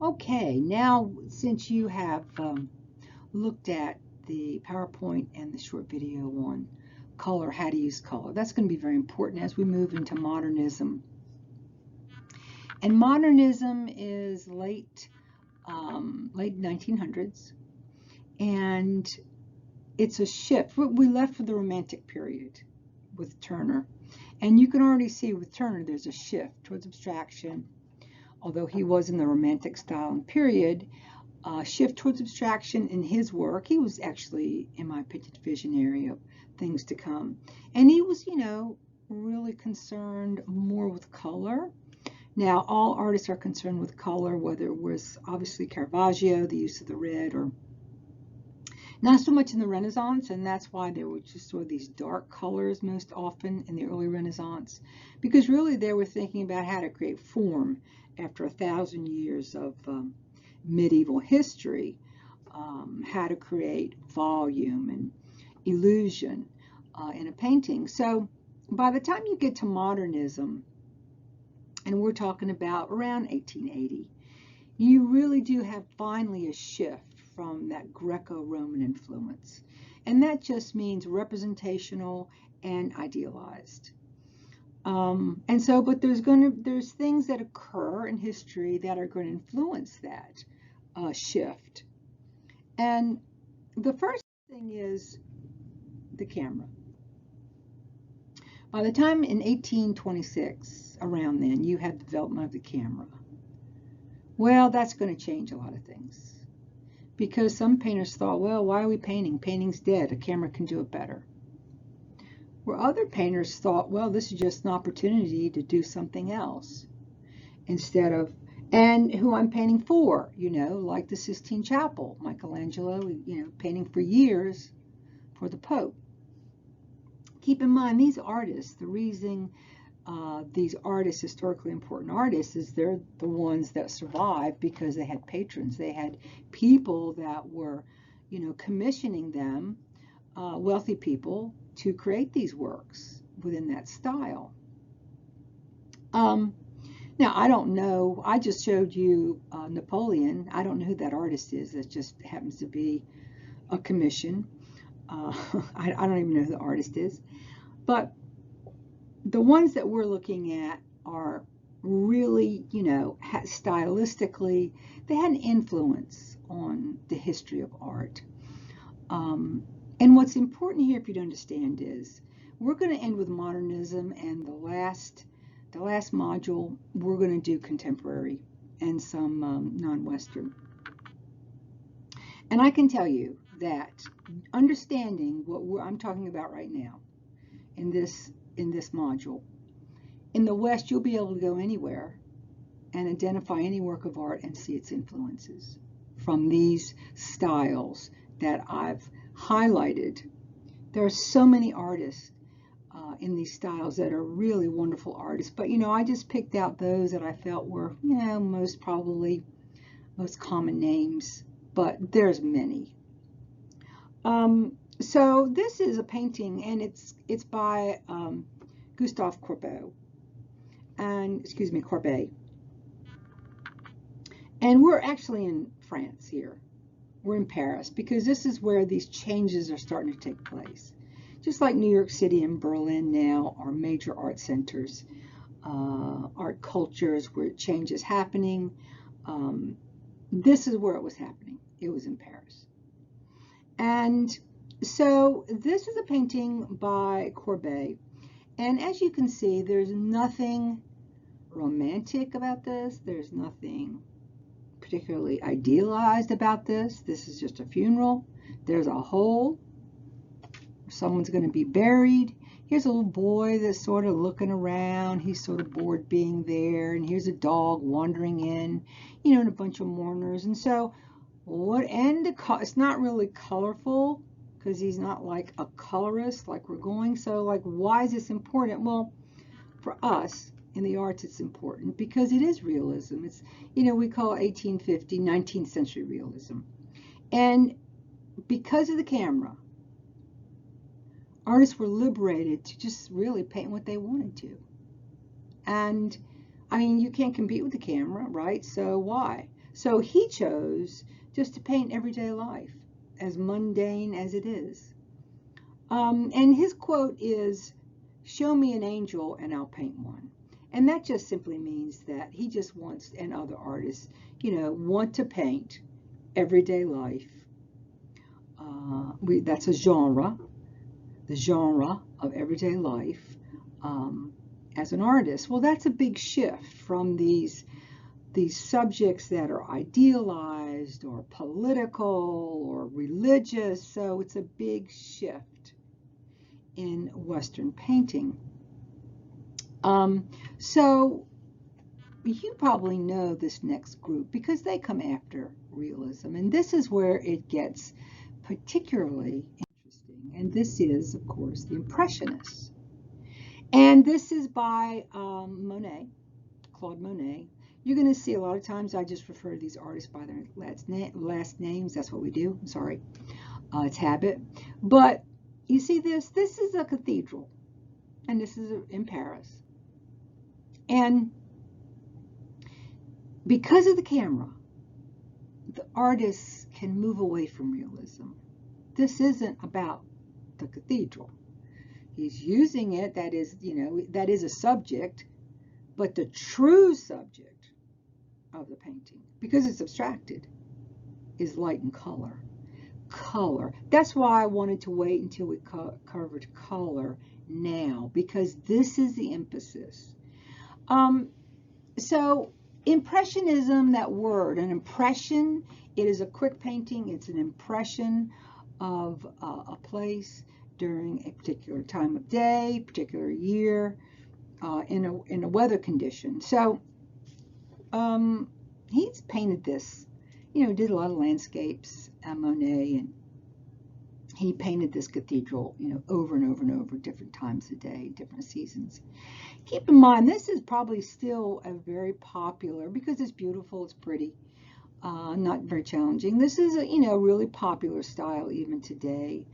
Okay, now since you have looked at the PowerPoint and the short video on color, how to use color, that's going to be very important as we move into modernism. And modernism is late 1900s, and it's a shift. We left for the Romantic period with Turner, and you can already see with Turner there's a shift towards abstraction. Although he was in the Romantic style and period, shift towards abstraction in his work. He was actually, in my opinion, visionary of things to come. And he was, really concerned more with color. Now, all artists are concerned with color, whether it was obviously Caravaggio, the use of the red, or not so much in the Renaissance, and that's why there were just sort of these dark colors most often in the early Renaissance, because really they were thinking about how to create form after 1,000 years of medieval history, how to create volume and illusion in a painting. So by the time you get to modernism, and we're talking about around 1880, you really do have finally a shift from that Greco-Roman influence. And that just means representational and idealized. But there's things that occur in history that are going to influence that shift. And the first thing is the camera. By the time in 1826, around then, you had the development of the camera. Well, that's going to change a lot of things. Because some painters thought, well, why are we painting? Painting's dead. A camera can do it better. Where other painters thought, well, this is just an opportunity to do something else instead of, and who I'm painting for, like the Sistine Chapel, Michelangelo, painting for years for the Pope. Keep in mind, these artists, the reason these artists, historically important artists, is they're the ones that survived because they had patrons. They had people that were, commissioning them, wealthy people, to create these works within that style. Now, I don't know. I just showed you Napoleon. I don't know who that artist is. That just happens to be a commission. I don't even know who the artist is. But the ones that we're looking at are really, stylistically, they had an influence on the history of art. And what's important here, if you don't understand, is we're going to end with modernism, and the last module, we're going to do contemporary and some non-Western. And I can tell you that understanding what I'm talking about right now in this module, in the West, you'll be able to go anywhere and identify any work of art and see its influences from these styles that I've highlighted. There are so many artists in these styles that are really wonderful artists, but I just picked out those that I felt were most common names, but there's many. So this is a painting, and it's by Gustave Courbet, Courbet. And we're actually in France here. We're in Paris because this is where these changes are starting to take place. Just like New York City and Berlin now are major art centers, art cultures where change is happening. This is where it was happening. It was in Paris. And so this is a painting by Courbet. And as you can see, there's nothing romantic about this. There's nothing particularly idealized about this. This is just a funeral. There's a hole. Someone's going to be buried. Here's a little boy that's sort of looking around. He's sort of bored being there. And here's a dog wandering in, and a bunch of mourners. And so it's not really colorful because he's not like a colorist like we're going. So why is this important? Well, for us in the arts, it's important because it is realism. It's, we call 1850 19th century realism. And because of the camera, artists were liberated to just really paint what they wanted to. And I mean, you can't compete with the camera, right? So why? So he chose just to paint everyday life, as mundane as it is. And his quote is, "Show me an angel and I'll paint one." And that just simply means that he just wants, and other artists, want to paint everyday life. That's a genre, the genre of everyday life as an artist. Well, that's a big shift from these subjects that are idealized or political or religious. So it's a big shift in Western painting. So you probably know this next group because they come after realism, and this is where it gets particularly interesting. And this is, of course, the Impressionists. And this is by Monet, Claude Monet. You're going to see a lot of times I just refer to these artists by their last names. That's what we do. I'm sorry. It's habit. But you see this? This is a cathedral. And this is in Paris. And because of the camera, the artists can move away from realism. This isn't about the cathedral. He's using it, that is a subject, but the true subject of the painting, because it's abstracted, is light and color. Color. That's why I wanted to wait until we covered color now, because this is the emphasis. So Impressionism, that word, an impression, it is a quick painting. It's an impression of a place during a particular time of day, particular year, in a weather condition. So he's painted this, did a lot of landscapes, Monet, and he painted this cathedral, over and over and over, different times of day, different seasons. Keep in mind, this is probably still a very popular, because it's beautiful, it's pretty, not very challenging. This is a really popular style even today.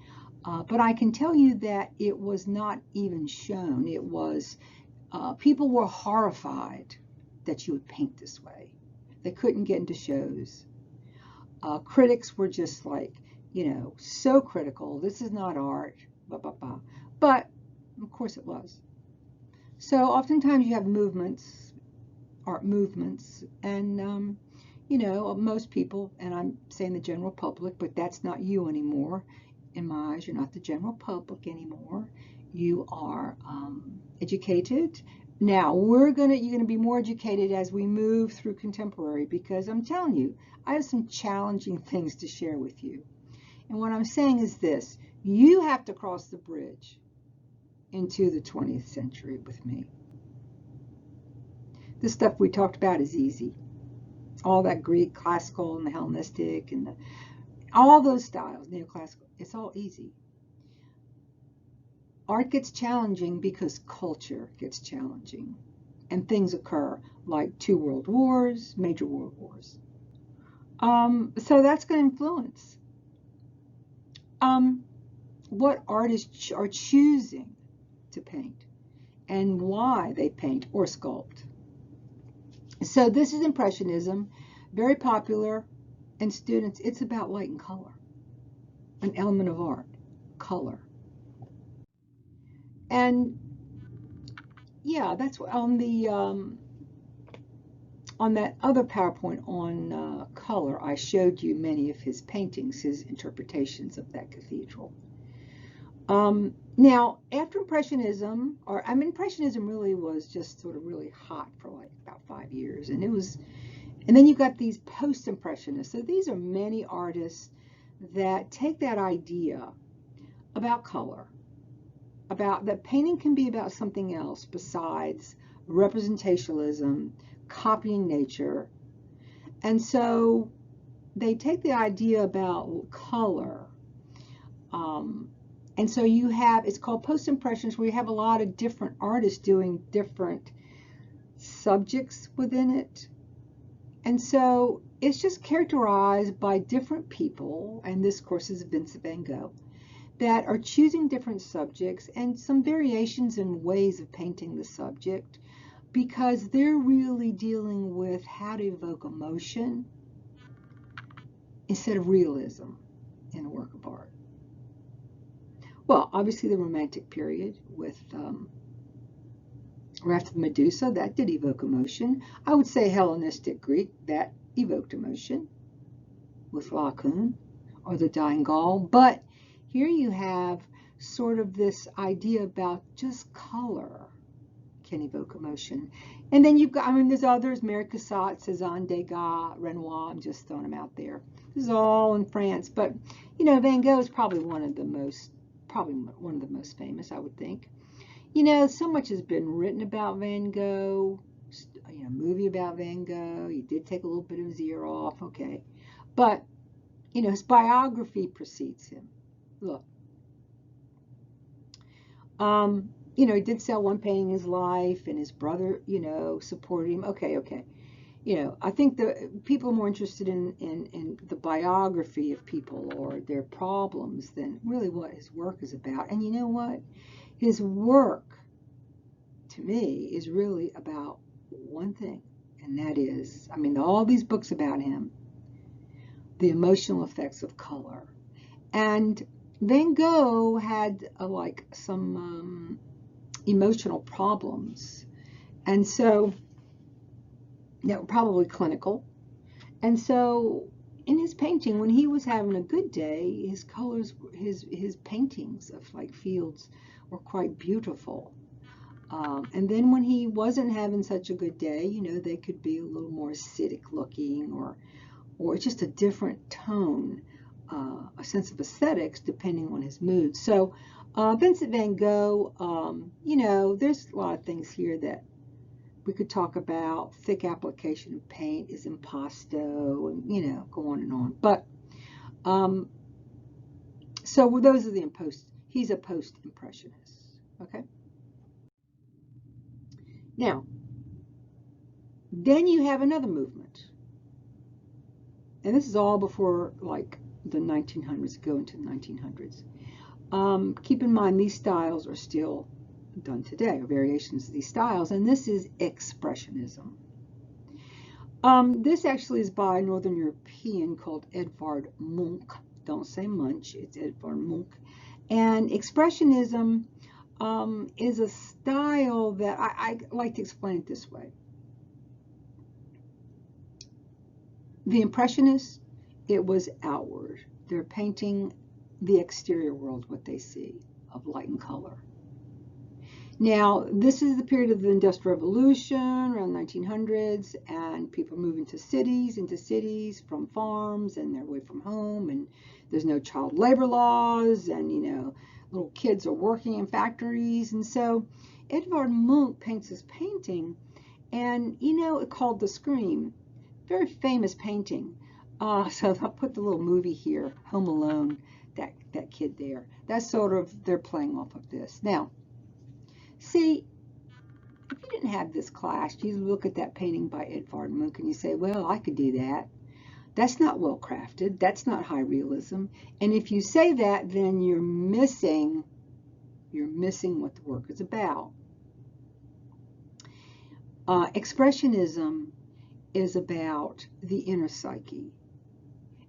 But I can tell you that it was not even shown. It was, people were horrified that you would paint this way. They couldn't get into shows. Critics were just like, so critical. This is not art, blah, blah, blah. But, of course, it was. So oftentimes you have movements, art movements, and, most people, and I'm saying the general public, but that's not you anymore. In my eyes, you're not the general public anymore. You are educated. Now, you're going to be more educated as we move through contemporary, because I'm telling you, I have some challenging things to share with you. And what I'm saying is this: you have to cross the bridge into the 20th century with me. This stuff we talked about is easy. All that Greek, classical, and the Hellenistic, and all those styles, neoclassical, it's all easy. Art gets challenging because culture gets challenging. And things occur like 2 world wars, major world wars. So that's going to influence what artists are choosing to paint and why they paint or sculpt. So this is Impressionism, very popular, and students, it's about light and color, an element of art, color. And yeah, that's on the on that other PowerPoint on color, I showed you many of his paintings, his interpretations of that cathedral. Now, after Impressionism, Impressionism really was just sort of really hot for like about 5 years, and then you got these post-impressionists. So these are many artists that take that idea about color, about that painting can be about something else besides representationalism, copying nature. And so they take the idea about color. And so you have, it's called post-impressions, where you have a lot of different artists doing different subjects within it. And so it's just characterized by different people, and this, of course, is Vincent van Gogh, that are choosing different subjects and some variations in ways of painting the subject, because they're really dealing with how to evoke emotion instead of realism in a work of art? Well, obviously the Romantic period with Wrath of Medusa, that did evoke emotion. I would say Hellenistic Greek, that evoked emotion with Laocoon or the Dying Gaul. But here you have sort of this idea about just color can evoke emotion. And then you've got, I mean, there's others, Mary Cassatt, Cezanne, Degas, Renoir, I'm just throwing them out there. This is all in France. But, you know, Van Gogh is probably one of the most famous, I would think. You know, so much has been written about Van Gogh, you know, movie about Van Gogh. He did take a little bit of his ear off, okay. But, you know, his biography precedes him. Look, you know, he did sell one painting in his life, and his brother, you know, supported him. Okay. You know, I think the people are more interested in the biography of people or their problems than really what his work is about. And you know what? His work, to me, is really about one thing, and that is, I mean, all these books about him, the emotional effects of color. And Van Gogh had like some emotional problems, and so that were probably clinical. And so in his painting, when he was having a good day, his colors, his paintings of like fields were quite beautiful. And then when he wasn't having such a good day, you know, they could be a little more acidic looking, or just a different tone, a sense of aesthetics depending on his mood. So Vincent van Gogh, you know, there's a lot of things here that we could talk about. Thick application of paint is impasto, and, you know, go on and on. But so those are the he's a post-impressionist, okay? Now, then you have another movement. And this is all before like the 1900s, go into the 1900s. Keep in mind, these styles are still done today, or variations of these styles, and this is Expressionism. This actually is by a Northern European called Edvard Munch. Don't say Munch, it's Edvard Munch. And Expressionism is a style that I like to explain it this way. The Impressionists, it was outward. They're painting the exterior world, what they see of light and color. Now, this is the period of the Industrial Revolution, around 1900s, and people move into cities from farms, and they're away from home, and there's no child labor laws, and, you know, little kids are working in factories. And so Edvard Munch paints this painting, and, you know, it's called The Scream. Very famous painting. So I'll put the little movie here, Home Alone, that kid there. That's sort of, they're playing off of this. Now, see, if you didn't have this class, you look at that painting by Edvard Munch and you say, well, I could do that. That's not well crafted. That's not high realism. And if you say that, then you're missing what the work is about. Expressionism is about the inner psyche.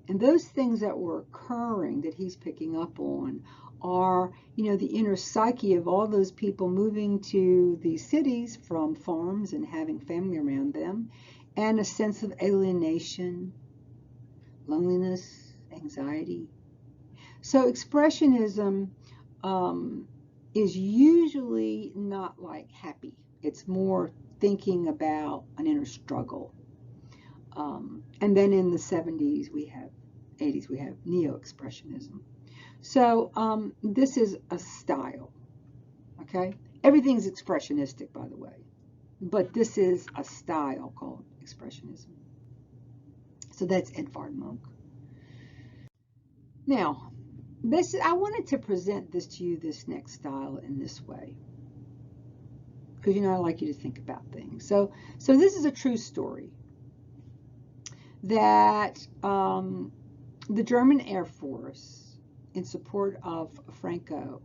And those things that were occurring that he's picking up on are, you know, the inner psyche of all those people moving to these cities from farms and having family around them, and a sense of alienation, loneliness, anxiety. So Expressionism is usually not like happy. It's more thinking about an inner struggle. And then in the 70s, 80s, we have Neo-Expressionism. So this is a style, okay? Everything's expressionistic, by the way, but this is a style called Expressionism. So that's Edvard Munch. Now, I wanted to present this to you, this next style, in this way, because, you know, I like you to think about things. So this is a true story that the German Air Force, in support of Franco,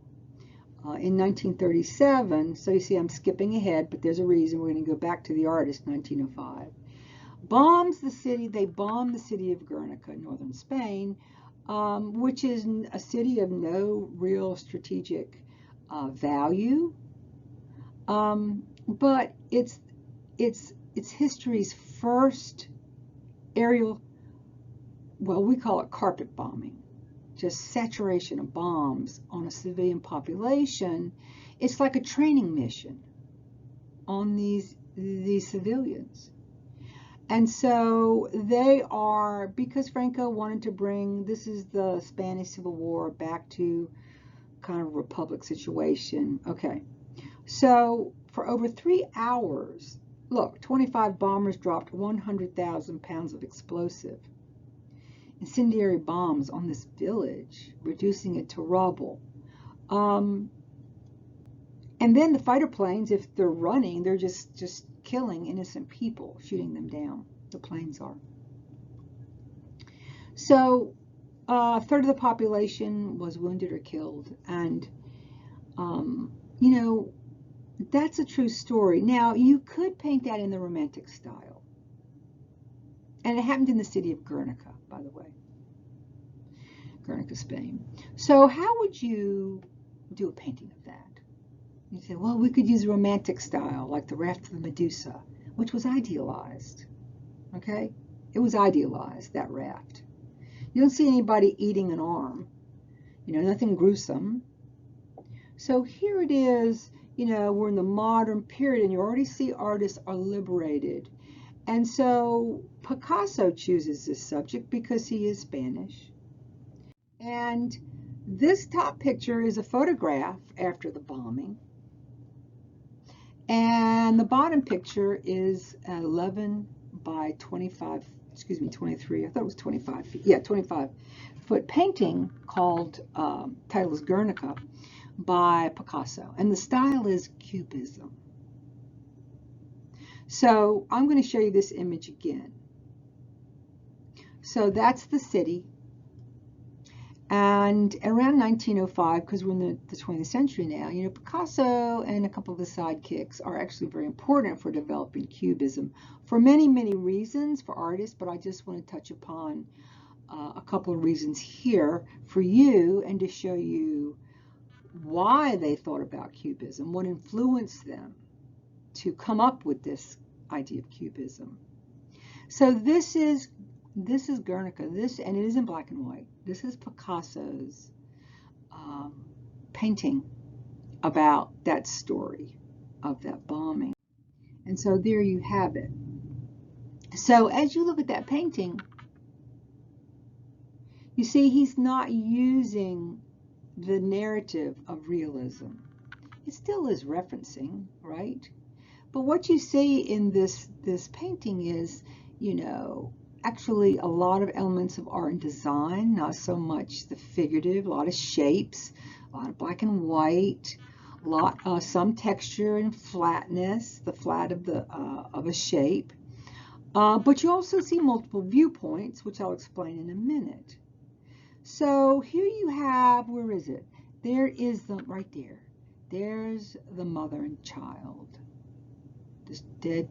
in 1937, so you see I'm skipping ahead, but there's a reason. We're going to go back to the artist, 1905. bombs the city. They bombed the city of Guernica, northern Spain, which is a city of no real strategic value, but it's history's first aerial, well, we call it carpet bombing, just saturation of bombs on a civilian population. It's like a training mission on these civilians. And so they are, because Franco wanted to bring, this is the Spanish Civil War, back to kind of a republic situation. Okay, so for over 3 hours, look, 25 bombers dropped 100,000 pounds of explosive, incendiary bombs on this village, reducing it to rubble. And then the fighter planes, if they're running, they're just killing innocent people, shooting them down. The planes are. So a third of the population was wounded or killed. And, you know, that's a true story. Now, you could paint that in the Romantic style. And it happened in the city of Guernica, by the way. Guernica, Spain. So how would you do a painting of that? You say, well, we could use a Romantic style, like the Raft of the Medusa, which was idealized. Okay? It was idealized, that raft. You don't see anybody eating an arm. You know, nothing gruesome. So here it is, you know, we're in the modern period, and you already see artists are liberated. And so Picasso chooses this subject because he is Spanish. And this top picture is a photograph after the bombing. And the bottom picture is 11 by 25, 23. I thought it was 25 feet. Yeah, 25-foot painting called, title is Guernica, by Picasso. And the style is Cubism. So I'm going to show you this image again. So that's the city. And around 1905, because we're in the 20th century now, you know, Picasso and a couple of his sidekicks are actually very important for developing Cubism for many, many reasons for artists, but I just want to touch upon a couple of reasons here for you and to show you why they thought about Cubism, what influenced them to come up with this idea of Cubism. So this is Guernica, and it is in black and white. This is Picasso's painting about that story of that bombing. And so there you have it. So as you look at that painting, you see he's not using the narrative of realism. It still is referencing, right? But what you see in this painting is, you know, actually a lot of elements of art and design, not so much the figurative, a lot of shapes, a lot of black and white, some texture and flatness, the flat of a shape. But you also see multiple viewpoints, which I'll explain in a minute. So here you have, where is it? There is right there. There's the mother and child. This dead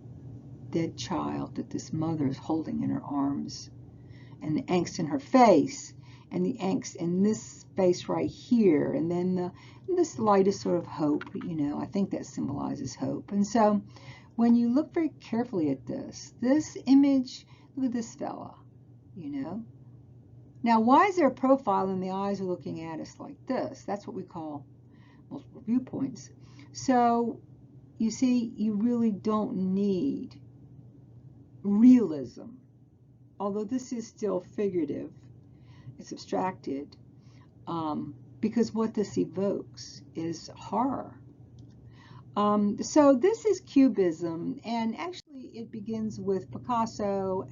child that this mother is holding in her arms, and the angst in her face, and the angst in this face right here, and then this light is sort of hope, you know. I think that symbolizes hope. And so when you look very carefully at this image, look at this fella, you know. Now, why is there a profile and the eyes are looking at us like this? That's what we call multiple viewpoints. So you see, you really don't need realism, although this is still figurative, it's abstracted, because what this evokes is horror. So this is Cubism, and actually it begins with Picasso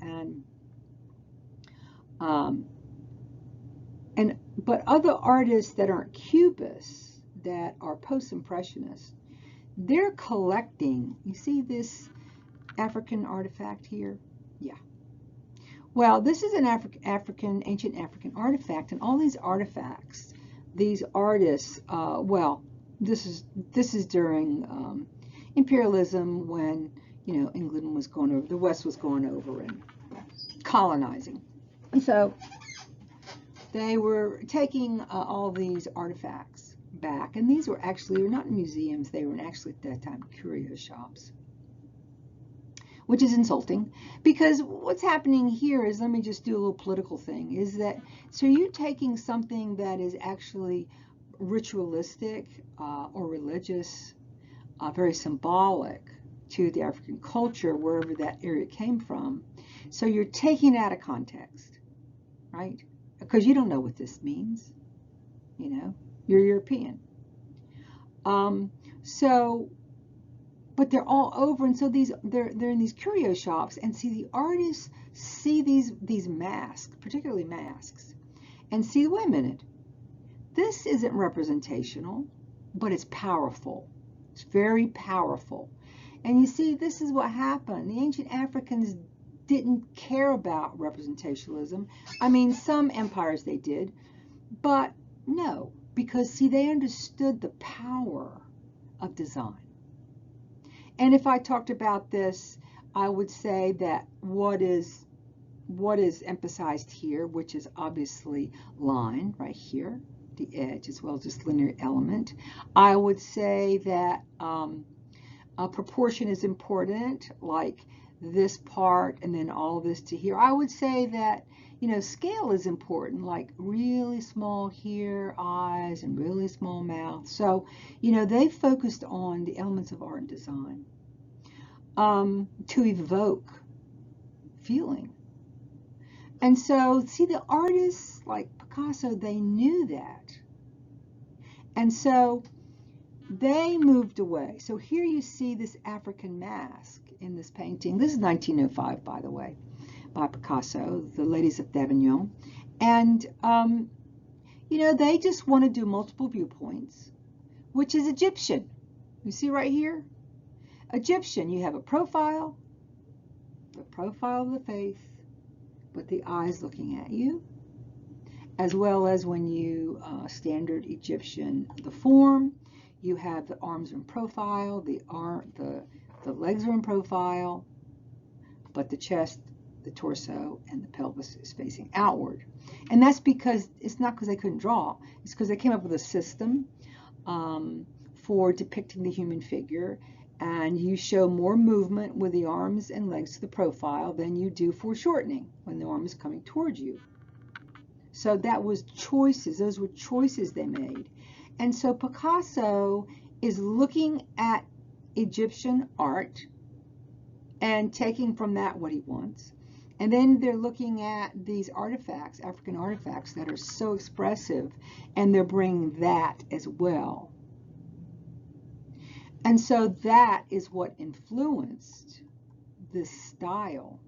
but other artists that aren't Cubists, that are post-impressionists, they're collecting. You see this African artifact here? Yeah. Well, this is an ancient African artifact, and all these artifacts, these artists, well, this is during imperialism, when, you know, England was going over, the West was going over and colonizing. And so they were taking all these artifacts back, and these were not in museums, they were actually at that time curio shops, which is insulting, because what's happening here is, let me just do a little political thing, is that, so you're taking something that is actually ritualistic or religious, very symbolic to the African culture, wherever that area came from. So you're taking it out of context, right? Because you don't know what this means, you know, you're European. But they're all over, and so they're in these curio shops, and see the artists see these masks, particularly masks, and see, wait a minute, this isn't representational, but it's powerful. It's very powerful. And you see, this is what happened. The ancient Africans didn't care about representationalism. I mean, some empires they did, but no, because see, they understood the power of design. And if I talked about this, I would say that what is emphasized here, which is obviously line right here, the edge, as well as this linear element. I would say that proportion is important, like this part and then all this to here. I would say that, you know, scale is important, like really small here, eyes, and really small mouth. So, you know, they focused on the elements of art and design to evoke feeling. And so, see, the artists like Picasso, they knew that. And so they moved away. So here you see this African mask in this painting. This is 1905, by the way, by Picasso, The Ladies of Avignon. And, you know, they just want to do multiple viewpoints, which is Egyptian. You see right here? Egyptian, you have a profile, the profile of the face, with the eyes looking at you, as well as when you standard Egyptian, the form, you have the arms in profile, the legs are in profile, but the chest, the torso, and the pelvis is facing outward. And that's because, it's not because they couldn't draw, it's because they came up with a system for depicting the human figure, and you show more movement with the arms and legs to the profile than you do foreshortening when the arm is coming towards you. So that was choices, those were choices they made. And so Picasso is looking at Egyptian art and taking from that what he wants. And then they're looking at these artifacts, African artifacts that are so expressive, and they're bringing that as well. And so that is what influenced this style.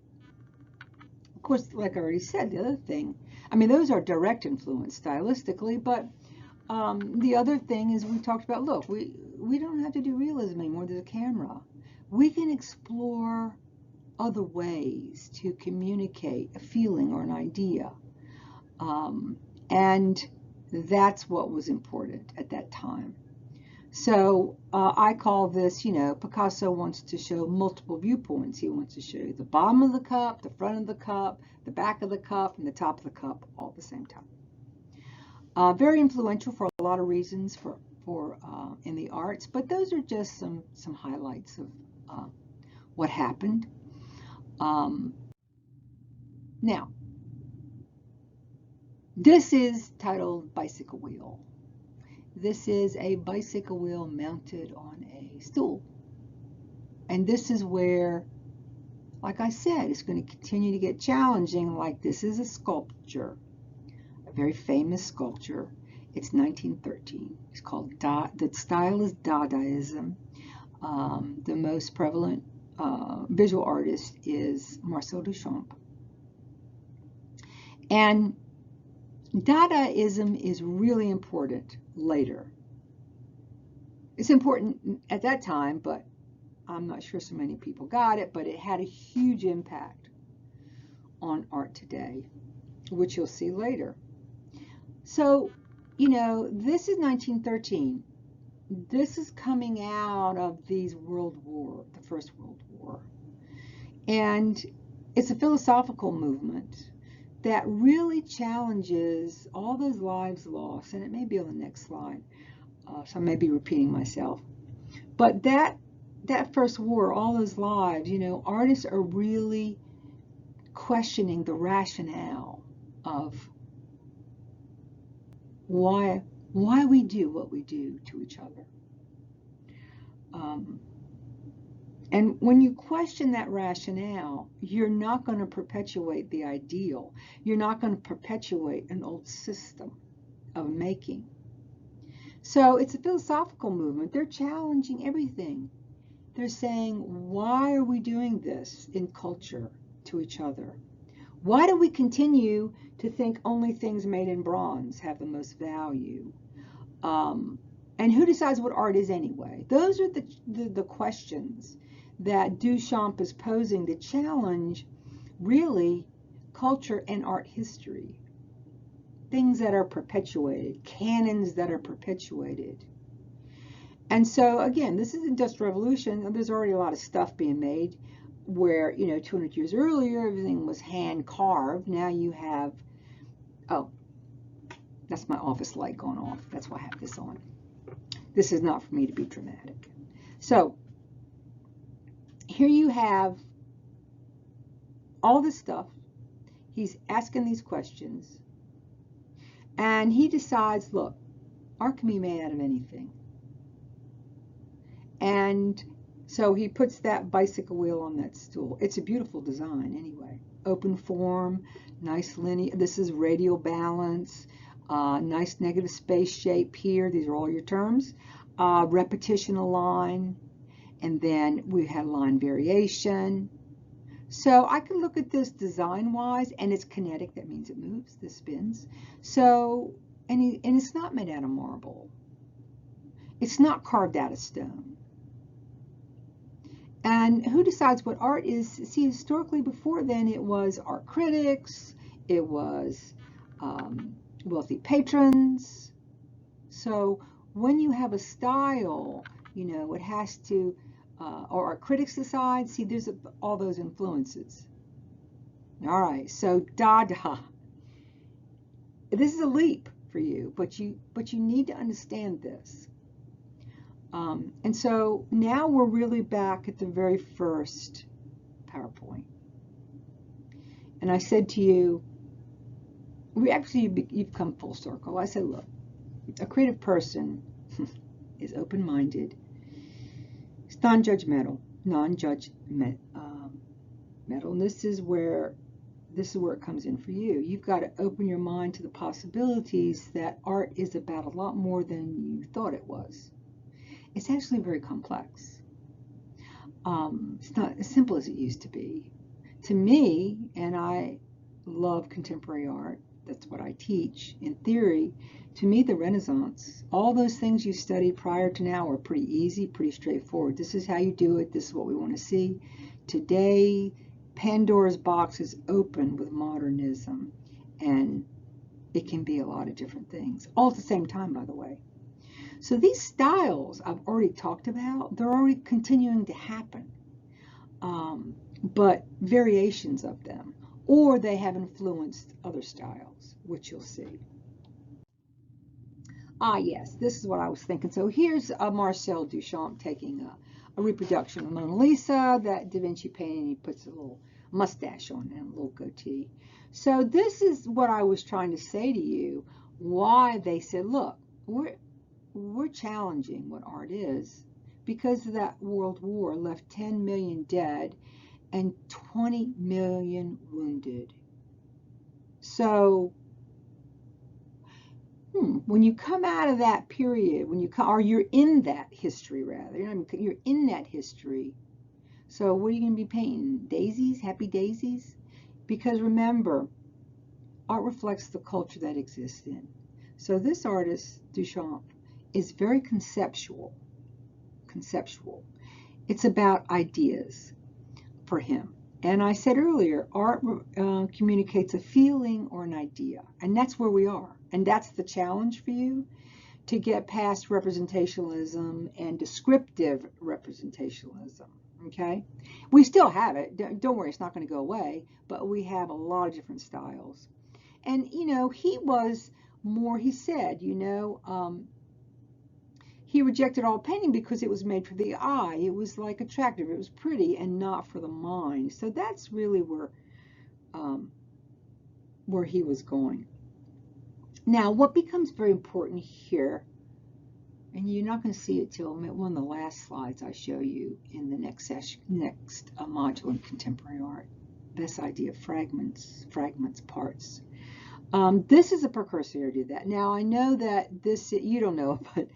Of course, like I already said, the other thing, I mean, those are direct influence stylistically, but the other thing is we talked about, look, we don't have to do realism anymore. There's a camera. We can explore other ways to communicate a feeling or an idea. And that's what was important at that time. So I call this, you know, Picasso wants to show multiple viewpoints. He wants to show you the bottom of the cup, the front of the cup, the back of the cup, and the top of the cup all at the same time. Very influential for a lot of reasons for in the arts, but those are just some highlights of what happened. Now, this is titled Bicycle Wheel. This is a bicycle wheel mounted on a stool. And this is where, like I said, it's going to continue to get challenging. Like, this is a sculpture, a very famous sculpture. It's 1913. It's called, the style is Dadaism. The most prevalent visual artist is Marcel Duchamp. And Dadaism is really important later. It's important at that time, but I'm not sure so many people got it, but it had a huge impact on art today, which you'll see later. So, you know, this is 1913. This is coming out of these World War, the First World War. War. And it's a philosophical movement that really challenges all those lives lost. And it may be on the next slide, so I may be repeating myself. But that first war, all those lives, you know, artists are really questioning the rationale of why we do what we do to each other. And when you question that rationale, you're not going to perpetuate the ideal. You're not going to perpetuate an old system of making. So it's a philosophical movement. They're challenging everything. They're saying, why are we doing this in culture to each other? Why do we continue to think only things made in bronze have the most value? And who decides what art is anyway? Those are the questions that Duchamp is posing to challenge, really, culture and art history. Things that are perpetuated, canons that are perpetuated. And so, again, this is the Industrial Revolution. There's already a lot of stuff being made where, you know, 200 years earlier, everything was hand carved. Now you have, oh, that's my office light going off. That's why I have this on. This is not for me to be dramatic. So here you have all this stuff. He's asking these questions. And he decides, look, art can be made out of anything. And so he puts that bicycle wheel on that stool. It's a beautiful design anyway. Open form, nice linear. This is radial balance, nice negative space shape here. These are all your terms. Repetition of line. And then we had line variation. So I can look at this design-wise, and it's kinetic. That means it moves, this spins. So, and it's not made out of marble. It's not carved out of stone. And who decides what art is? See, historically before then, it was art critics, it was wealthy patrons. So when you have a style, you know, it has to, or art critics decide, see, there's all those influences. All right, so Dada. This is a leap for you, but you need to understand this. And so now we're really back at the very first PowerPoint. And I said to you, you've come full circle. I said, look, a creative person is open-minded. It's non-judgmental, and this is where it comes in for you. You've got to open your mind to the possibilities that art is about a lot more than you thought it was. It's actually very complex. It's not as simple as it used to be. To me, and I love contemporary art, that's what I teach in theory, to me the Renaissance, all those things you studied prior to now are pretty easy, pretty straightforward. This is how you do it, this is what we want to see. Today, Pandora's box is open with modernism, and it can be a lot of different things, all at the same time, by the way. So these styles I've already talked about, they're already continuing to happen, but variations of them, or they have influenced other styles, which you'll see. Ah, yes, this is what I was thinking. So here's Marcel Duchamp taking a reproduction of Mona Lisa that Da Vinci painted, and he puts a little mustache on and a little goatee. So this is what I was trying to say to you, why they said, look, we're challenging what art is, because that World War left 10 million dead and 20 million wounded. So when you come out of that period, or you're in that history rather, you're in that history. So what are you going to be painting? Daisies, happy daisies? Because remember, art reflects the culture that exists in. So this artist, Duchamp, is very conceptual. It's about ideas for him. And I said earlier, art communicates a feeling or an idea. And that's where we are. And that's the challenge for you, to get past representationalism and descriptive representationalism, Okay, we still have it. Don't worry, it's not going to go away, but we have a lot of different styles. And you know, he was more, he said, you know, he rejected all painting because it was made for the eye. It was like attractive, it was pretty, and not for the mind. So that's really where he was going. Now, what becomes very important here, and you're not going to see it till one of the last slides I show you in the next session, module in contemporary art. This idea of fragments, parts. This is a precursor to that. Now, I know that this, you don't know, but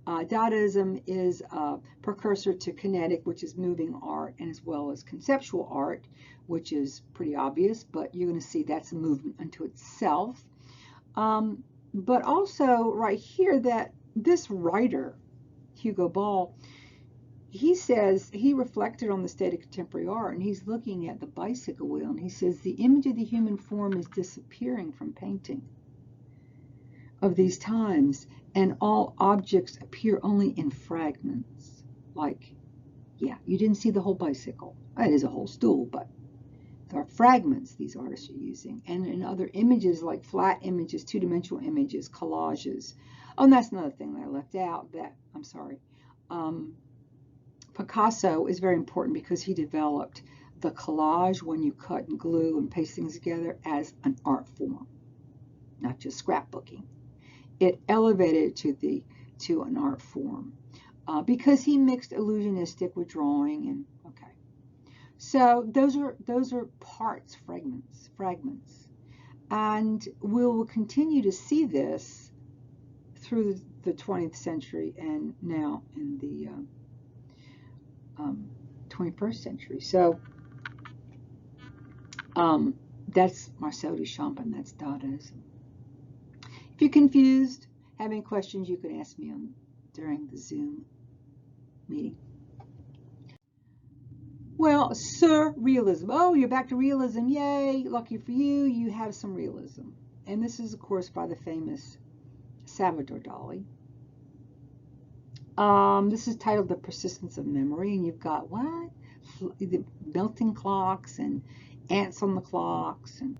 Dadaism is a precursor to kinetic, which is moving art, and as well as conceptual art, which is pretty obvious, but you're going to see that's a movement unto itself. But also right here that this writer, Hugo Ball, he says he reflected on the state of contemporary art, and he's looking at the bicycle wheel, and he says the image of the human form is disappearing from painting of these times, and all objects appear only in fragments. Like, yeah, you didn't see the whole bicycle. That is a whole stool, but there are fragments these artists are using. And in other images, like flat images, two-dimensional images, collages. Oh, and that's another thing that I left out that, I'm sorry. Picasso is very important because he developed the collage when you cut and glue and paste things together as an art form, not just scrapbooking. It elevated it to an art form because he mixed illusionistic with drawing, and okay. So those are parts, fragments, and we will continue to see this through the 20th century and now in the 21st century. So that's Marcel Duchamp, and that's Dadaism. If you're confused, have any questions, you can ask me during the Zoom meeting. Well, surrealism. Oh, you're back to realism. Yay, lucky for you, you have some realism. And this is, of course, by the famous Salvador Dali. This is titled The Persistence of Memory, and you've got what? The melting clocks and ants on the clocks, and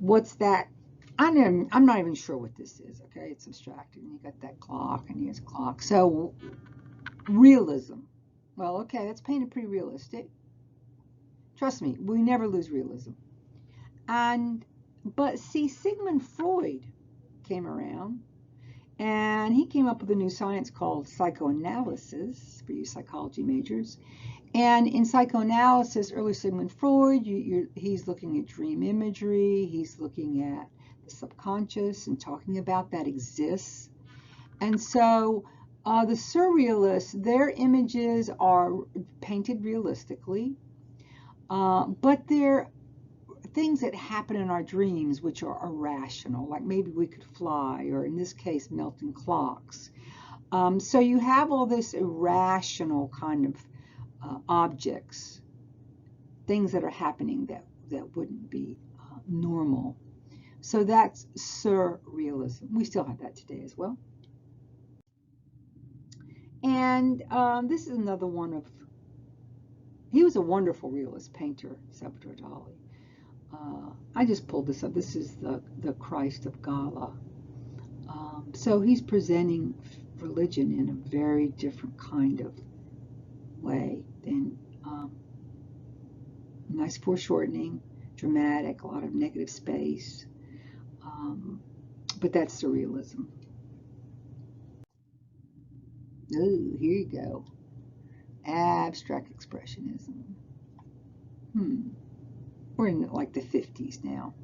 what's that? I'm not even sure what this is, okay? It's abstracted, and you got that clock, and here's a clock. So, realism. Well, okay, that's painted pretty realistic. Trust me, we never lose realism. But see, Sigmund Freud came around, and he came up with a new science called psychoanalysis for you psychology majors. And in psychoanalysis, early Sigmund Freud, he's looking at dream imagery, he's looking at the subconscious and talking about that exists. And so the surrealists, their images are painted realistically, but they're things that happen in our dreams which are irrational, like maybe we could fly, or in this case, melting clocks. So you have all this irrational kind of objects, things that are happening that wouldn't be normal. So that's surrealism. We still have that today as well. And this is another one of, he was a wonderful realist painter, Salvador Dali. I just pulled this up. This is the Christ of Gala. So he's presenting religion in a very different kind of way than nice foreshortening, dramatic, a lot of negative space. But that's surrealism. Ooh, here you go. Abstract expressionism. We're in like the 50s now.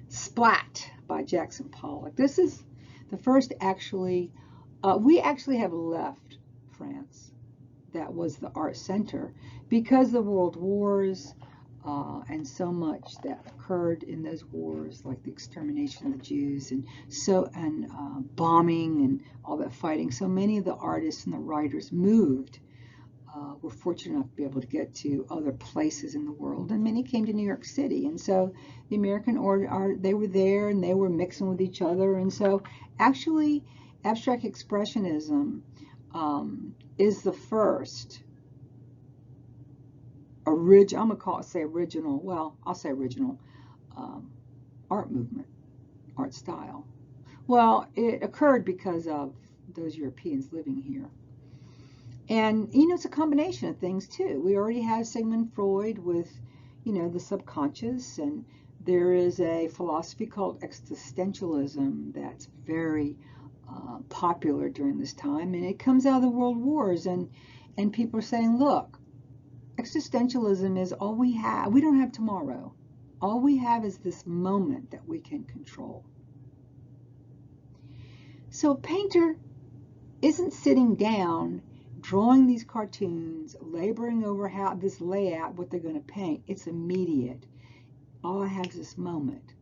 Splat by Jackson Pollock. This is the first actually, we actually have left France. That was the art center because of the world wars and so much that occurred in those wars, like the extermination of the Jews and bombing and all that fighting. So many of the artists and the writers moved. Were fortunate enough to be able to get to other places in the world, and many came to New York City. And so the American art, they were there and they were mixing with each other. And so actually abstract expressionism is the first original, I'm going to say original, well, I'll say original art movement, art style. Well, it occurred because of those Europeans living here. And, it's a combination of things, too. We already have Sigmund Freud with, the subconscious, and there is a philosophy called existentialism that's very popular during this time, and it comes out of the world wars, and people are saying, look, existentialism is all we have. We don't have tomorrow. All we have is this moment that we can control. So a painter isn't sitting down, drawing these cartoons, laboring over how this layout, what they're going to paint. It's immediate. All I have is this moment.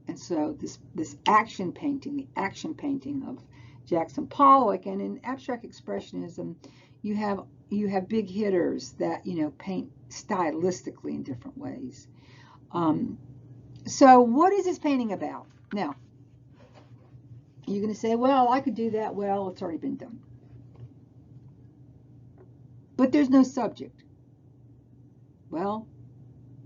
And so this action painting, the action painting of Jackson Pollock, and in abstract expressionism, you have big hitters that paint stylistically in different ways. So what is this painting about? Now, you're going to say, well, I could do that. Well, it's already been done. But there's no subject. Well,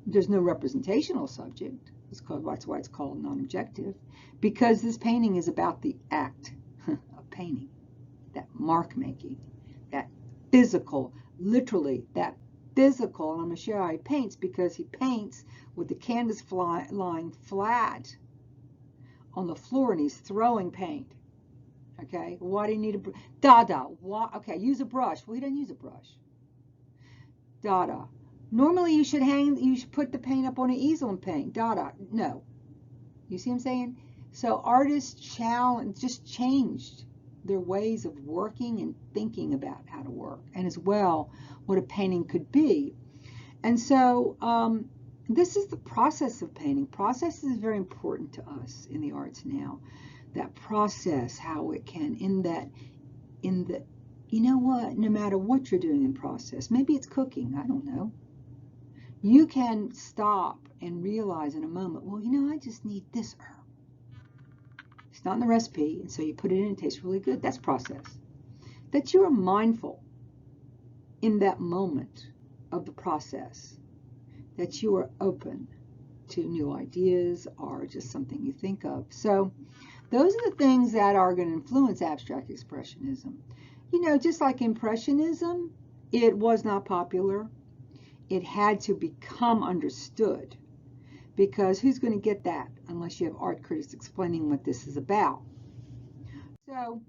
there's no representational subject. That's why it's called non-objective, because this painting is about the act of painting, that mark making, that physical, literally that physical. And I'm going to show you how he paints, because he paints with the canvas lying flat on the floor and he's throwing paint. Okay, why do you need a brush? Dada. Why? Okay, use a brush. Well, he doesn't use a brush. Dada. Normally you should put the paint up on an easel and paint. Dada. No. You see what I'm saying? So artists just changed their ways of working and thinking about how to work, and as well what a painting could be. And so this is the process of painting. Process is very important to us in the arts now. That process, how it can, you know what, no matter what you're doing in process, maybe it's cooking, I don't know. You can stop and realize in a moment, well, I just need this herb. It's not in the recipe, and so you put it in and it tastes really good. That's process. That you are mindful in that moment of the process, that you are open to new ideas or just something you think of. So those are the things that are going to influence abstract expressionism. Just like Impressionism, it was not popular. It had to become understood, because who's going to get that unless you have art critics explaining what this is about? So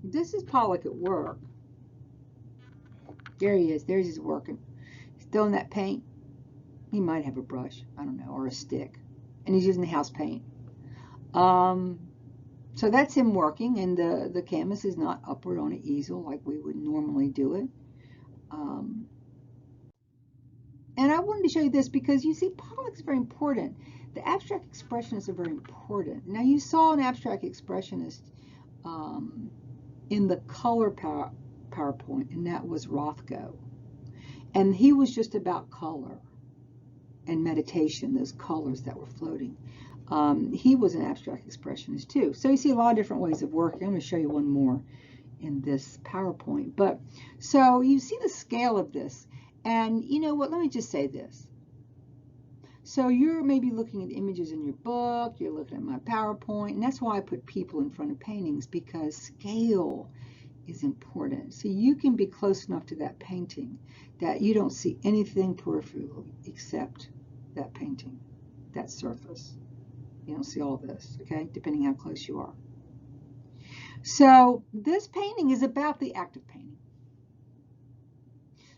this is Pollock at work. There he is. There's his working. Still in that paint. He might have a brush, I don't know, or a stick. And he's using the house paint. So that's him working, and the canvas is not upward on an easel like we would normally do it. And I wanted to show you this because you see Pollock's very important. The abstract expressionists are very important. Now you saw an abstract expressionist in the color PowerPoint, and that was Rothko. And he was just about color and meditation, those colors that were floating. He was an abstract expressionist too. So you see a lot of different ways of working. I'm going to show you one more in this PowerPoint. But so you see the scale of this. And you know what, let me just say this. So you're maybe looking at images in your book, you're looking at my PowerPoint, and that's why I put people in front of paintings, because scale is important. So you can be close enough to that painting that you don't see anything peripherally except that painting, that surface. You don't see all this, okay, depending how close you are. So this painting is about the act of painting.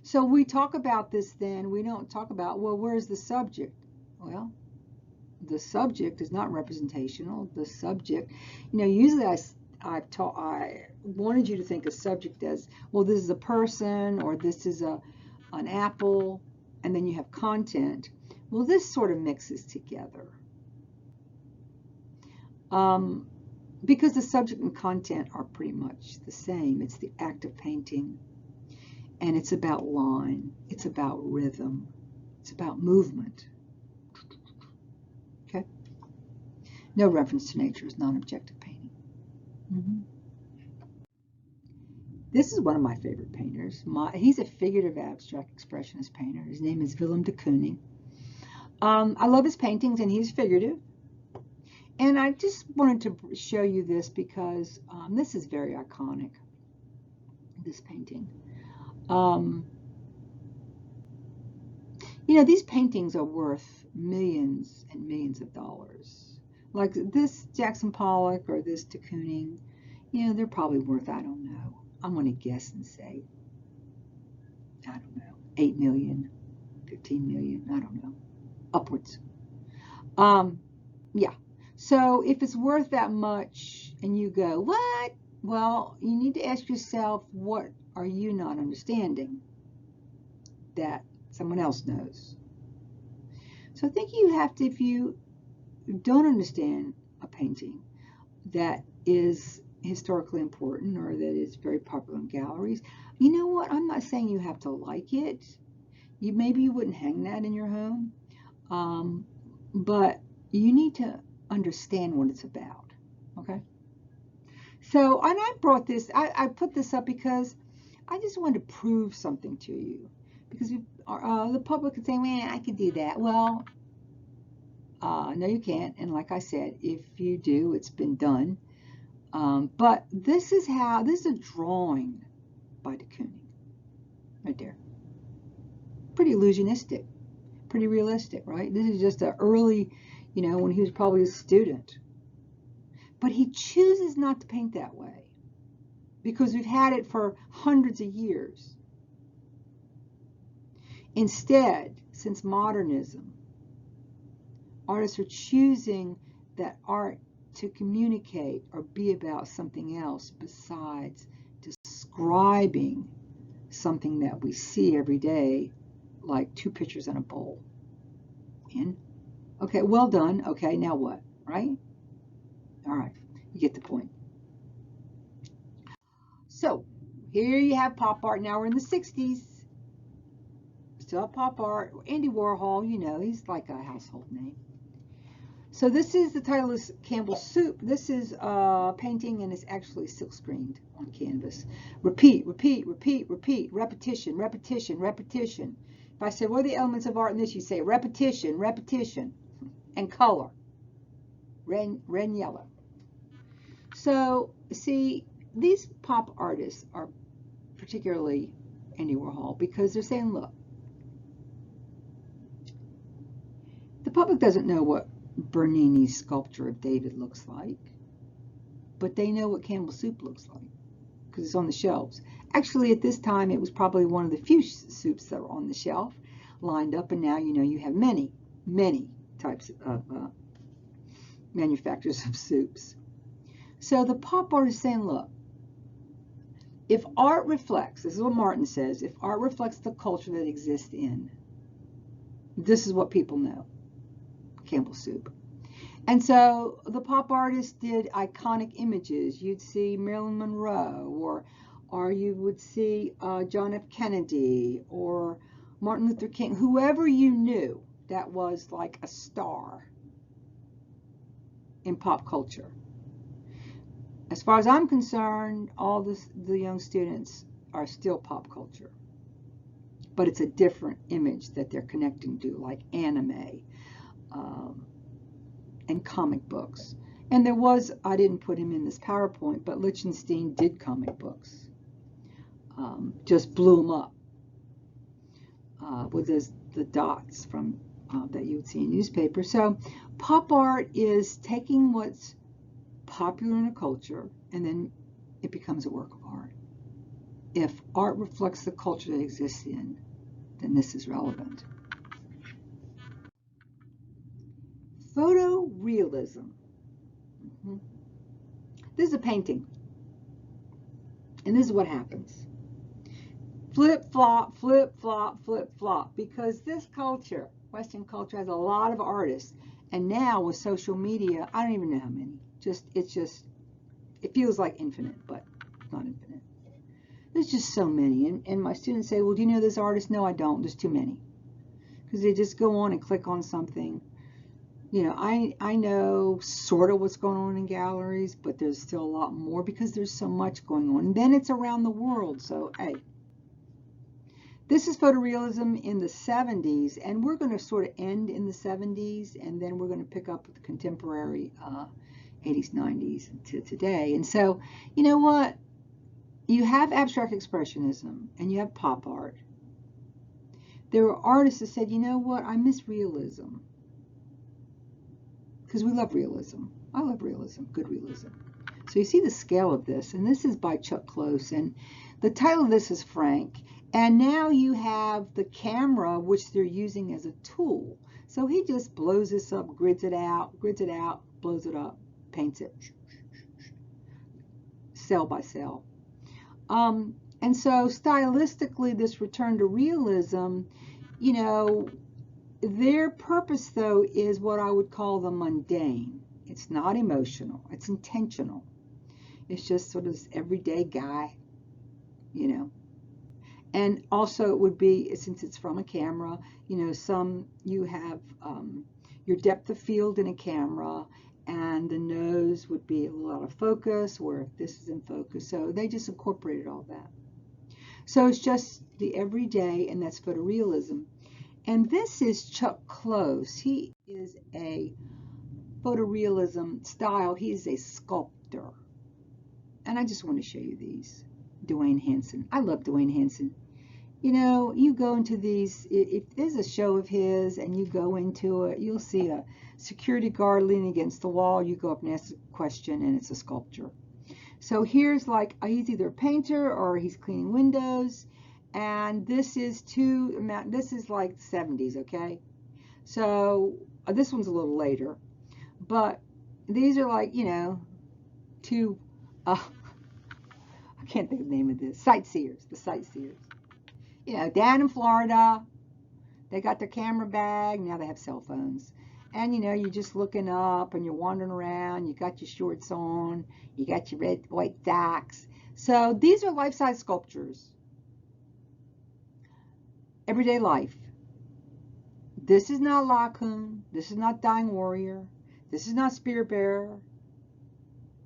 So we talk about this then, we don't talk about, well, where's the subject? Well, the subject is not representational. The subject, usually I wanted you to think of subject as, well, this is a person, or this is an apple, and then you have content. Well, this sort of mixes together. Because the subject and content are pretty much the same. It's the act of painting. And it's about line, it's about rhythm, it's about movement. Okay? No reference to nature is non-objective painting. This is one of my favorite painters. He's a figurative abstract expressionist painter. His name is Willem de Kooning. I love his paintings, and he's figurative. And I just wanted to show you this because this is very iconic, this painting. You know, these paintings are worth millions and millions of dollars. Like this Jackson Pollock or this de Kooning, you know, they're probably worth, I don't know. I'm going to guess and say, I don't know, 8 million, 15 million, I don't know, upwards. Yeah. So if it's worth that much and you go, what? Well, you need to ask yourself, what are you not understanding that someone else knows? So I think you have to, if you don't understand a painting that is historically important or that is very popular in galleries, you know what? I'm not saying you have to like it. Maybe you wouldn't hang that in your home, but you need to understand what it's about. Okay. So, and I brought this. I put this up because I just wanted to prove something to you. Because the public is saying, "Man, I could do that." Well, no, you can't. And like I said, if you do, it's been done. But this is a drawing by de Kooning, right there. Pretty illusionistic, pretty realistic, right? This is just an early, you know, when he was probably a student. But he chooses not to paint that way because we've had it for hundreds of years. Instead, since modernism, artists are choosing that art to communicate or be about something else besides describing something that we see every day, like two pictures in a bowl. In? Okay, well done. Okay, now what? Right? All right, you get the point. So, here you have pop art. Now we're in the 60s. Still have pop art. Andy Warhol, you know, he's like a household name. So this is, the title is Campbell's Soup. This is a painting and it's actually silk screened on canvas. Repeat, repeat, repeat, repeat, repetition, repetition, repetition. If I said, what are the elements of art in this? You say repetition, repetition, and color. Red and yellow. So, see, these pop artists are particularly Andy Warhol because they're saying, look, the public doesn't know what Bernini's sculpture of David looks like, but they know what Campbell's Soup looks like because it's on the shelves. Actually, at this time, it was probably one of the few soups that were on the shelf lined up, and now you know you have many, many types of manufacturers of soups. So the pop art is saying, look, if art reflects, this is what Martin says, if art reflects the culture that exists in, this is what people know, Campbell's Soup. And so the pop artists did iconic images. You'd see Marilyn Monroe, or you would see John F. Kennedy, or Martin Luther King, whoever you knew that was like a star in pop culture. As far as I'm concerned, all the young students are still pop culture. But it's a different image that they're connecting to, like anime and comic books. And there was, I didn't put him in this PowerPoint, but Lichtenstein did comic books. Just blew them up with the dots from that you would see in newspapers. So pop art is taking what's popular in a culture, and then it becomes a work of art. If art reflects the culture that exists in, then this is relevant. Photorealism. This is a painting, and this is what happens. Flip, flop, flip, flop, flip, flop, because this culture, Western culture, has a lot of artists, and now with social media, I don't even know how many. It feels like infinite, but it's not infinite. There's just so many. And my students say, well, do you know this artist? No, I don't. There's too many. Because they just go on and click on something. You know, I know sort of what's going on in galleries, but there's still a lot more because there's so much going on. And then it's around the world. So, hey, this is photorealism in the 70s, and we're going to sort of end in the 70s, and then we're going to pick up with the contemporary 80s, 90s to today. And so, you know what? You have abstract expressionism, and you have pop art. There were artists that said, you know what? I miss realism. Because we love realism. I love realism, good realism. So you see the scale of this, and this is by Chuck Close, and the title of this is Frank. And now you have the camera, which they're using as a tool. So he just blows this up, grids it out, blows it up, paints it, cell by cell. And so stylistically, this return to realism, you know, their purpose, though, is what I would call the mundane. It's not emotional. It's intentional. It's just sort of this everyday guy, you know. And also it would be, since it's from a camera, you know, you have your depth of field in a camera, and the nose would be a little out of focus, where if this is in focus. So they just incorporated all that. So it's just the everyday, and that's photorealism. And this is Chuck Close. He is a photorealism style. He is a sculptor. And I just want to show you these. Dwayne Hansen. I love Dwayne Hansen. You know, you go into these, if there's a show of his and you go into it, you'll see a security guard leaning against the wall. You go up and ask a question, and it's a sculpture. So here's like, he's either a painter or he's cleaning windows. And this is this is like 70s, okay? So this one's a little later. But these are like, you know, two, I can't think of the name of this, sightseers, the sightseers. You know, down in Florida, they got their camera bag, now they have cell phones. And, you know, you're just looking up and you're wandering around, you got your shorts on, you got your red, white socks. So these are life-size sculptures. Everyday life. This is not Laocoon. This is not Dying Warrior. This is not Spear Bearer.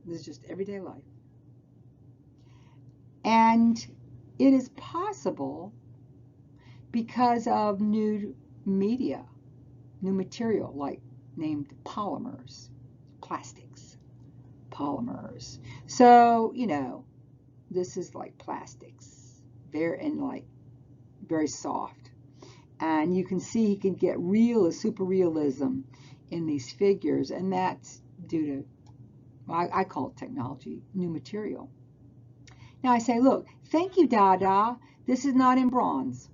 This is just everyday life. And it is possible because of new media, new material, like named polymers, plastics, polymers. So, you know, this is like plastics, very soft. And you can see he can get super realism in these figures, and that's due to, I call it technology, new material. Now I say, look, thank you, Dada. This is not in bronze.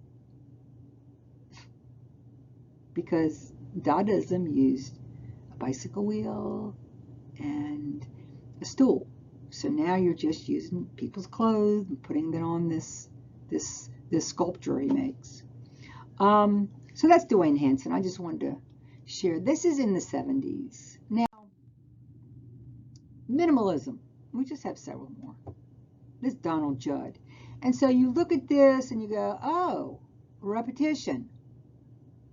Because Dadaism used a bicycle wheel and a stool. So now you're just using people's clothes and putting them on this sculpture he makes. So that's Dwayne Hansen. I just wanted to share. This is in the 70s. Now, minimalism. We just have several more. This is Donald Judd. And so you look at this and you go, oh, repetition.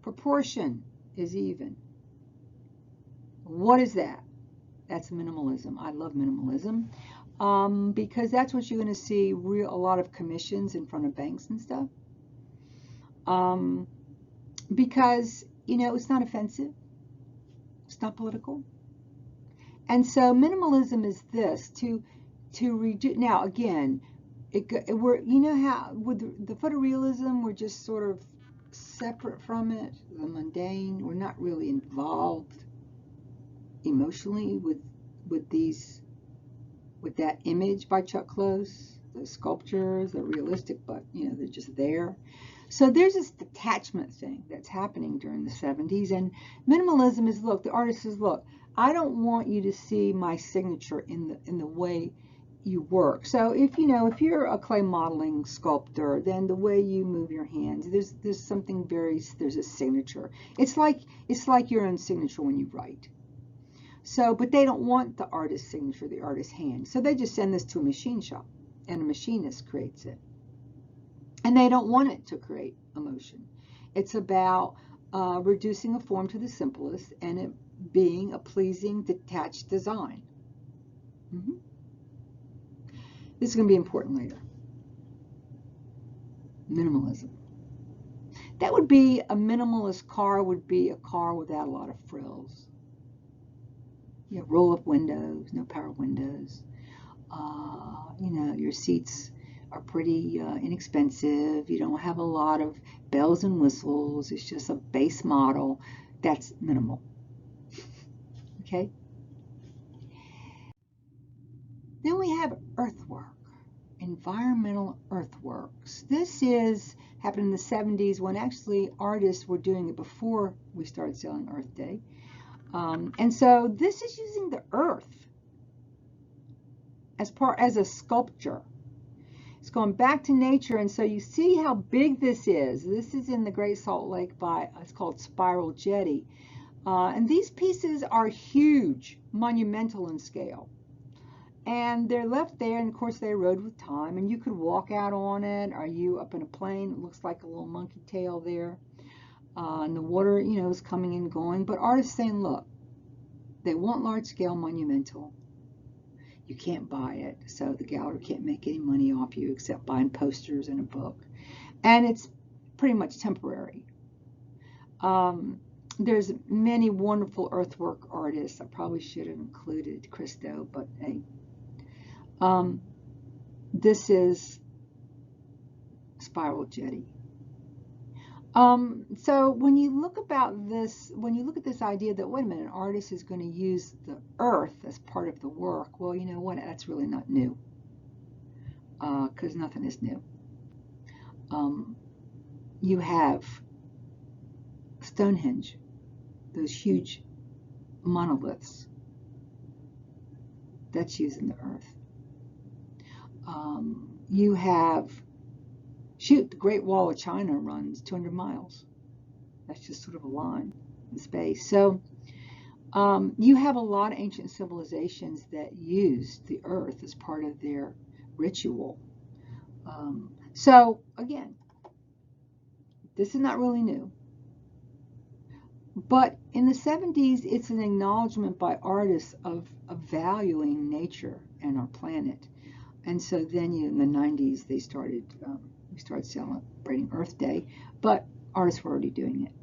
Proportion is even. What is that? That's minimalism. I love minimalism because that's what you're going to see a lot of commissions in front of banks and stuff. Because, you know, it's not offensive. It's not political. And so minimalism is this, to reduce. Now, again, you know how with the photorealism, we're just sort of separate from it, the mundane. We're not really involved emotionally with that image by Chuck Close. The sculptures, they're realistic, but you know, they're just there. So there's this detachment thing that's happening during the 70s, and minimalism is, look, the artist says, look, I don't want you to see my signature in the way you work. So if you're a clay modeling sculptor, then the way you move your hands, there's something there's a signature. It's like your own signature when you write. So, but they don't want the artist's signature, the artist's hand. So they just send this to a machine shop, and a machinist creates it. And they don't want it to create emotion. It's about reducing a form to the simplest, and being a pleasing, detached design. Mm-hmm. This is going to be important later. Minimalism. That would be a minimalist car, would be a car without a lot of frills. You know, roll-up windows, no power windows. You know, your seats are pretty inexpensive. You don't have a lot of bells and whistles. It's just a base model. That's minimal. Okay? Then we have earthwork, environmental earthworks. This happened in the 70s when actually artists were doing it before we started selling Earth Day. And so this is using the earth as a sculpture. It's going back to nature, and so you see how big this is. This is in the Great Salt Lake it's called Spiral Jetty. And these pieces are huge, monumental in scale. And they're left there, and of course they erode with time, and you could walk out on it. Are you up in a plane? It looks like a little monkey tail there. And the water, you know, is coming and going. But artists saying, look, they want large-scale monumental. You can't buy it, so the gallery can't make any money off you except buying posters and a book. And it's pretty much temporary. There's many wonderful earthwork artists. I probably should have included Christo, but hey. This is Spiral Jetty. So when you look at this idea that, wait a minute, an artist is going to use the earth as part of the work, well, you know what, that's really not new, because nothing is new. You have Stonehenge, those huge monoliths, that's using the earth. You have, the Great Wall of China runs 200 miles. That's just sort of a line in space. So you have a lot of ancient civilizations that used the earth as part of their ritual. So again, this is not really new. But in the 70s, it's an acknowledgement by artists of valuing nature and our planet. And so then in the 90s, we started celebrating Earth Day, but artists were already doing it.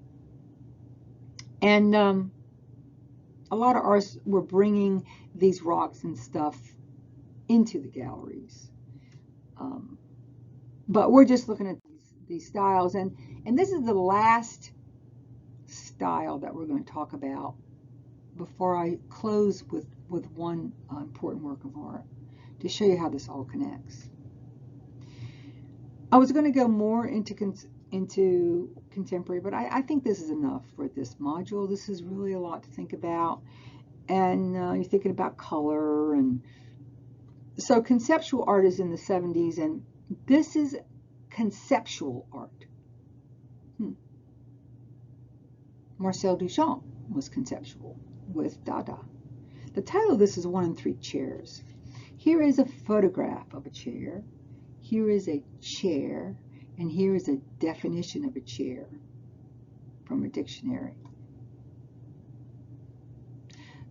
And a lot of artists were bringing these rocks and stuff into the galleries. But we're just looking at these styles. And this is the last style that we're going to talk about before I close with one important work of art to show you how this all connects. I was going to go more into contemporary, but I think this is enough for this module. This is really a lot to think about, and you're thinking about color, and so conceptual art is in the 70s, and this is conceptual art. Marcel Duchamp was conceptual with Dada. The title of this is One and Three Chairs. Here is a photograph of a chair. Here is a chair, and here is a definition of a chair from a dictionary.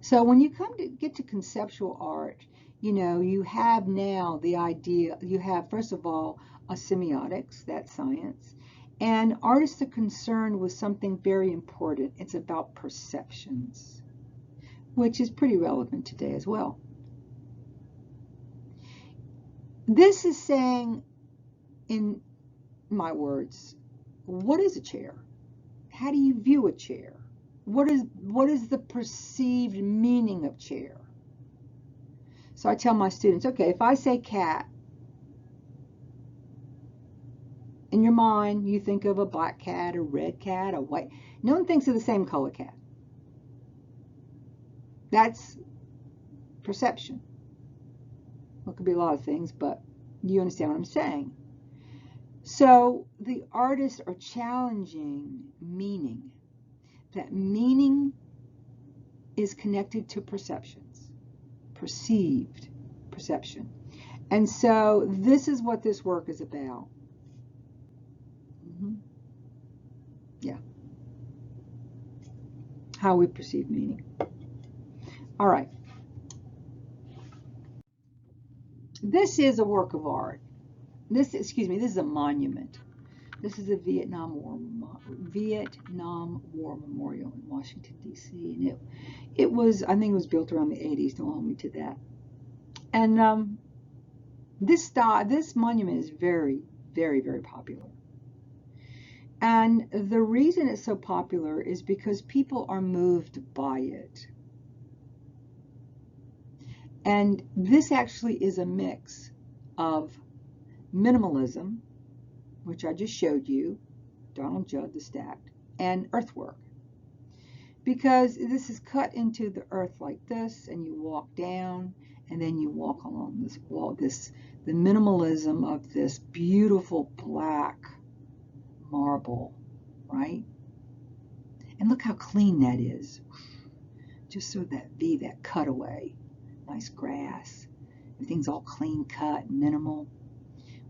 So when you get to conceptual art, you know, you have now the idea, you have, first of all, a semiotics, that's science, and artists are concerned with something very important. It's about perceptions, which is pretty relevant today as well. This is saying, in my words, what is a chair? How do you view a chair? What is the perceived meaning of chair? So I tell my students, okay, if I say cat, in your mind, you think of a black cat, a red cat, a white. No one thinks of the same color cat. That's perception. Well, it could be a lot of things, but you understand what I'm saying. So the artists are challenging meaning. That meaning is connected to perceptions, perceived perception. And so this is what this work is about. Yeah. how we perceive meaning. All right. This is a work of art. This is a monument. This is a Vietnam War Memorial in Washington, D.C. And it was, I think it was built around the 80s. Don't hold me to that. And this monument is very, very, very popular. And the reason it's so popular is because people are moved by it. And this actually is a mix of minimalism, which I just showed you, Donald Judd, the stacked, and earthwork. Because this is cut into the earth like this, and you walk down, and then you walk along this wall, the minimalism of this beautiful black marble, right? And look how clean that is. Just so that cutaway, nice grass, everything's all clean cut, minimal.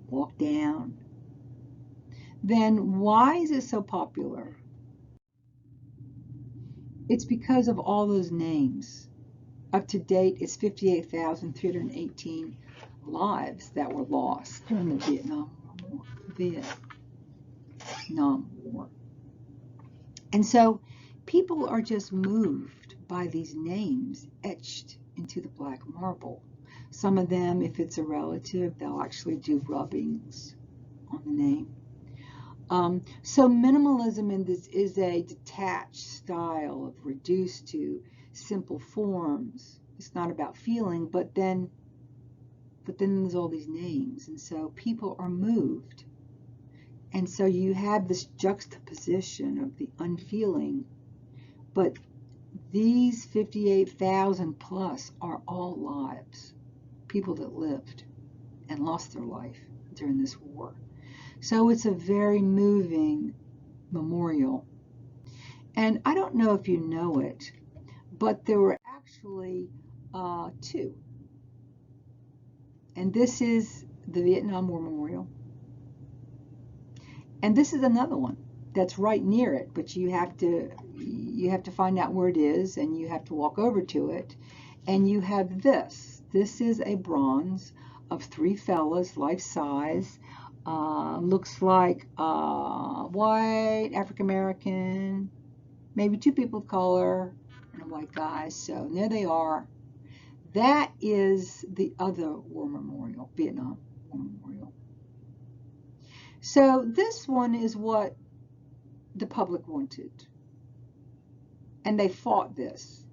Walk down. Then why is it so popular? It's because of all those names. Up to date, it's 58,318 lives that were lost during the Vietnam War. And so people are just moved by these names etched into the black marble. Some of them, if it's a relative, they'll actually do rubbings on the name. So minimalism in this is a detached style of reduced to simple forms. It's not about feeling, but then there's all these names, and so people are moved. And so you have this juxtaposition of the unfeeling, but these 58,000 plus are all lives, people that lived and lost their life during this war. So it's a very moving memorial. And I don't know if you know it, but there were actually two. And this is the Vietnam War Memorial. And this is another one that's right near it, but you have to find out where it is, and you have to walk over to it. And you have this. This is a bronze of three fellas, life size. Looks like white, African American, maybe two people of color, and a white guy. So there they are. That is the other war memorial, Vietnam War Memorial. So this one is what the public wanted. And they fought this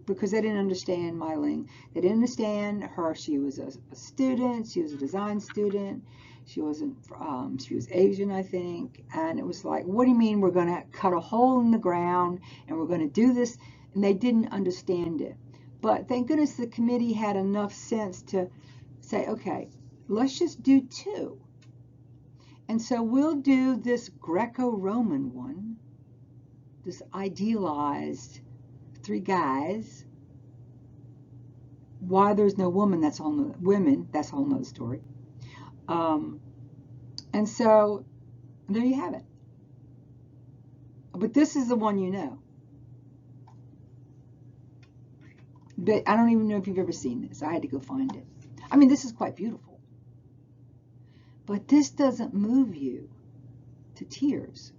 because they didn't understand Mai Ling. They didn't understand her. She was a student. She was a design student. She wasn't, she was Asian, I think. And it was like, what do you mean we're going to cut a hole in the ground and we're going to do this? And they didn't understand it. But thank goodness the committee had enough sense to say, okay, let's just do two. And so we'll do this Greco-Roman one, this idealized three guys. Why there's no women, that's a whole nother story. And so there you have it. But this is the one you know. But I don't even know if you've ever seen this. I had to go find it. I mean, this is quite beautiful. But this doesn't move you to tears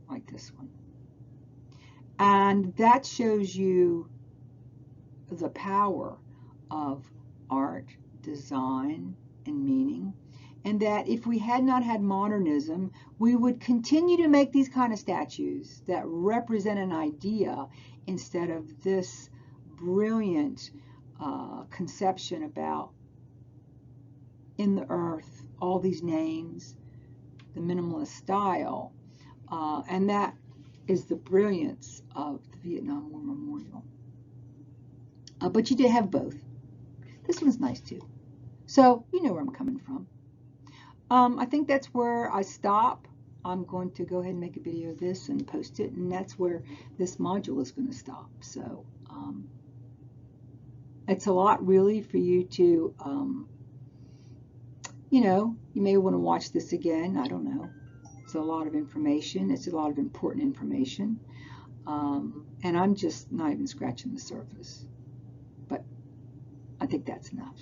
like this one. And that shows you the power of art, design, and meaning. And that if we had not had modernism, we would continue to make these kind of statues that represent an idea instead of this brilliant conception about in the earth, all these names, the minimalist style. And that is the brilliance of the Vietnam War Memorial. But you did have both. This one's nice too. So you know where I'm coming from. I think that's where I stop. I'm going to go ahead and make a video of this and post it, and that's where this module is going to stop. So it's a lot really for you to, you know, you may want to watch this again. I don't know. It's a lot of information. It's a lot of important information. And I'm just not even scratching the surface. But I think that's enough.